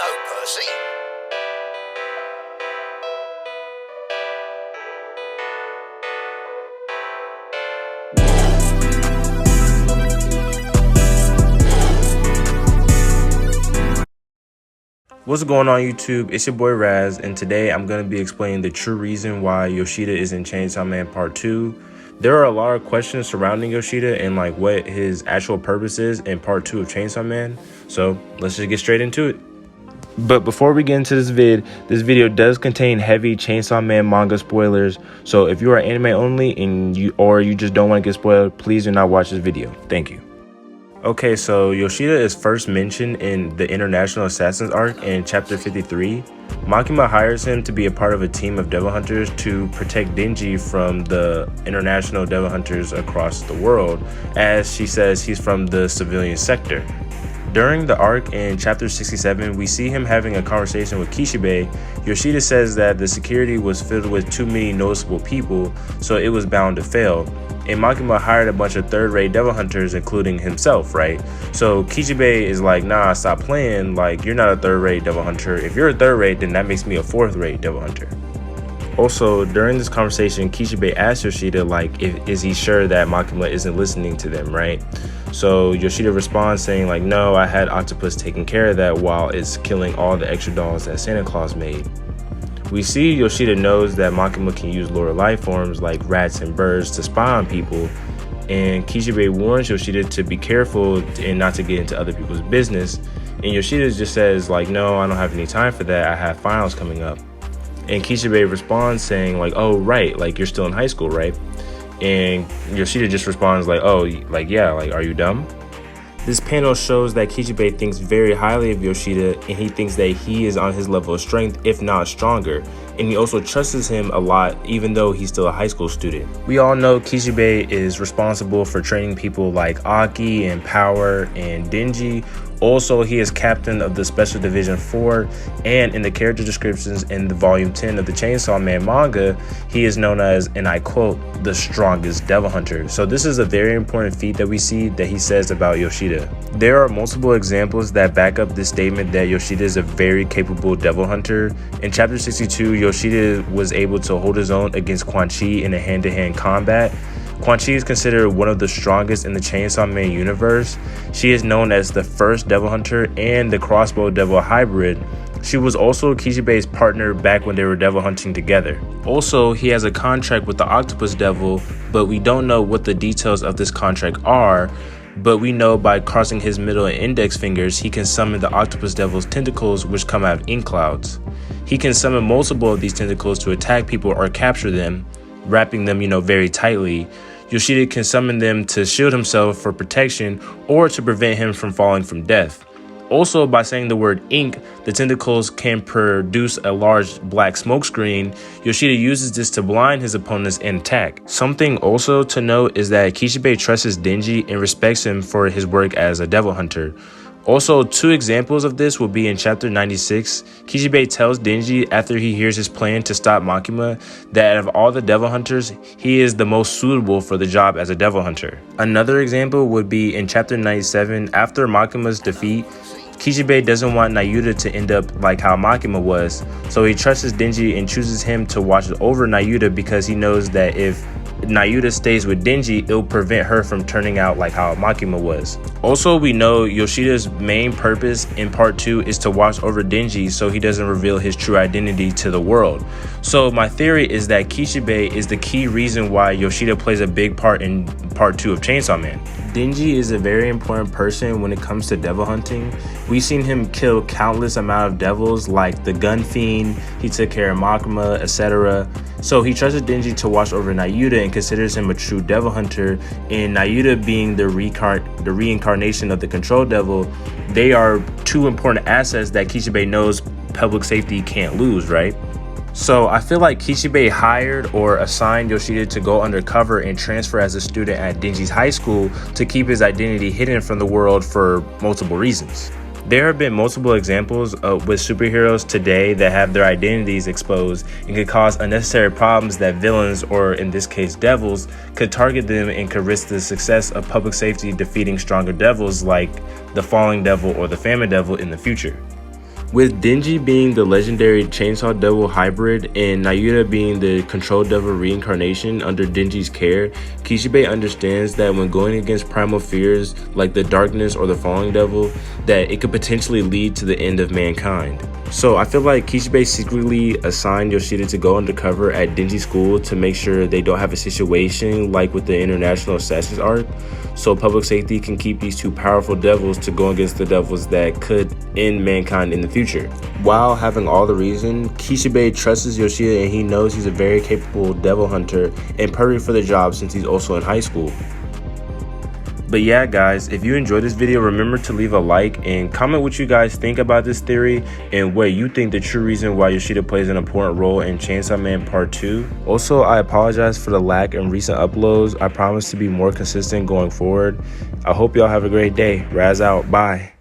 Hello, Percy. What's going on YouTube? It's your boy R.A.S, and today I'm going to be explaining the true reason why Yoshida is in Chainsaw Man Part 2. There are a lot of questions surrounding Yoshida and like what his actual purpose is in Part 2 of Chainsaw Man. So let's just get straight into it. But before we get into this video does contain heavy Chainsaw Man manga spoilers. So if you are anime only and you just don't want to get spoiled, please do not watch this video. Thank you. Okay, so Yoshida is first mentioned in the International Assassins arc in chapter 53. Makima hires him to be a part of a team of devil hunters to protect Denji from the international devil hunters across the world, as she says he's from the civilian sector. During the arc in chapter 67, we see him having a conversation with Kishi Bay. Yoshida says that the security was filled with too many noticeable people, so it was bound to fail. And Makima hired a bunch of third-rate devil hunters, including himself, right? So Kishi Bay is like, nah, stop playing. Like, you're not a third-rate devil hunter. If you're a third-rate, then that makes me a fourth-rate devil hunter. Also, during this conversation, Kishi Bay asked Yoshida, like, is he sure that Makima isn't listening to them, right? So Yoshida responds saying, like, no, I had Octopus taking care of that while it's killing all the extra dolls that Santa Claus made. We see Yoshida knows that Makima can use lower life forms like rats and birds to spy on people, and Kishi Bay warns Yoshida to be careful and not to get into other people's business, and Yoshida just says, like, no, I don't have any time for that, I have finals coming up. And Kishi Bay responds saying, like, oh, right, like, you're still in high school, right? And Yoshida just responds like, oh, like, yeah, like, are you dumb? This panel shows that Kishi Bay thinks very highly of Yoshida, and he thinks that he is on his level of strength, if not stronger. And he also trusts him a lot, even though he's still a high school student. We all know Kishi Bay is responsible for training people like Aki and Power and Denji. Also, he is captain of the Special Division 4, and in the character descriptions in the volume 10 of the Chainsaw Man manga, he is known as, and I quote, the strongest devil hunter. So this is a very important feat that we see that he says about Yoshida. There are multiple examples that back up this statement that Yoshida is a very capable devil hunter. In chapter 62, Yoshida was able to hold his own against Quan Chi in a hand-to-hand combat. Quan Chi is considered one of the strongest in the Chainsaw Man universe. She is known as the first devil hunter and the crossbow devil hybrid. She was also Kishi Bay's partner back when they were devil hunting together. Also, he has a contract with the octopus devil, but we don't know what the details of this contract are. But we know by crossing his middle and index fingers, he can summon the octopus devil's tentacles, which come out of ink clouds. He can summon multiple of these tentacles to attack people or capture them, wrapping them, very tightly. Yoshida can summon them to shield himself for protection or to prevent him from falling from death. Also, by saying the word ink, the tentacles can produce a large black smoke screen. Yoshida uses this to blind his opponents and attack. Something also to note is that Kishi Bay trusts Denji and respects him for his work as a devil hunter. Also, two examples of this will be in chapter 96. Kishi Bay tells Denji after he hears his plan to stop Makima that out of all the devil hunters, he is the most suitable for the job as a devil hunter. Another example would be in chapter 97. After Makima's defeat, Kishi Bay doesn't want Nayuta to end up like how Makima was, so he trusts Denji and chooses him to watch over Nayuta because he knows that if Nayuta stays with Denji, it'll prevent her from turning out like how Makima was. Also, we know Yoshida's main purpose in part 2 is to watch over Denji so he doesn't reveal his true identity to the world. So my theory is that Kishi Bay is the key reason why Yoshida plays a big part in part 2 of Chainsaw Man. Denji is a very important person when it comes to devil hunting. We've seen him kill countless amount of devils like the Gun Fiend, he took care of Makima, etc. So he trusted Denji to watch over Nayuta and considers him a true devil hunter, and Nayuta being the reincarnation of the control devil, they are two important assets that Kishi Bay knows public safety can't lose, right? So I feel like Kishi Bay hired or assigned Yoshida to go undercover and transfer as a student at Denji's high school to keep his identity hidden from the world for multiple reasons. There have been multiple examples with superheroes today that have their identities exposed and could cause unnecessary problems that villains, or in this case devils, could target them and could risk the success of public safety defeating stronger devils like the Falling Devil or the Famine Devil in the future. With Denji being the legendary Chainsaw Devil hybrid and Nayuta being the Control Devil reincarnation under Denji's care, Kishi Bay understands that when going against primal fears like the darkness or the falling devil, that it could potentially lead to the end of mankind. So I feel like Kishi Bay secretly assigned Yoshida to go undercover at Denji's school to make sure they don't have a situation like with the International Assassins arc, so public safety can keep these two powerful devils to go against the devils that could end mankind in the future. While having all the reason, Kishi Bay trusts Yoshida and he knows he's a very capable devil hunter and perfect for the job since he's also in high school. But yeah guys, if you enjoyed this video, remember to leave a like and comment what you guys think about this theory and what you think the true reason why Yoshida plays an important role in Chainsaw Man Part 2. Also, I apologize for the lack in recent uploads. I promise to be more consistent going forward. I hope y'all have a great day. R.A.S out. Bye.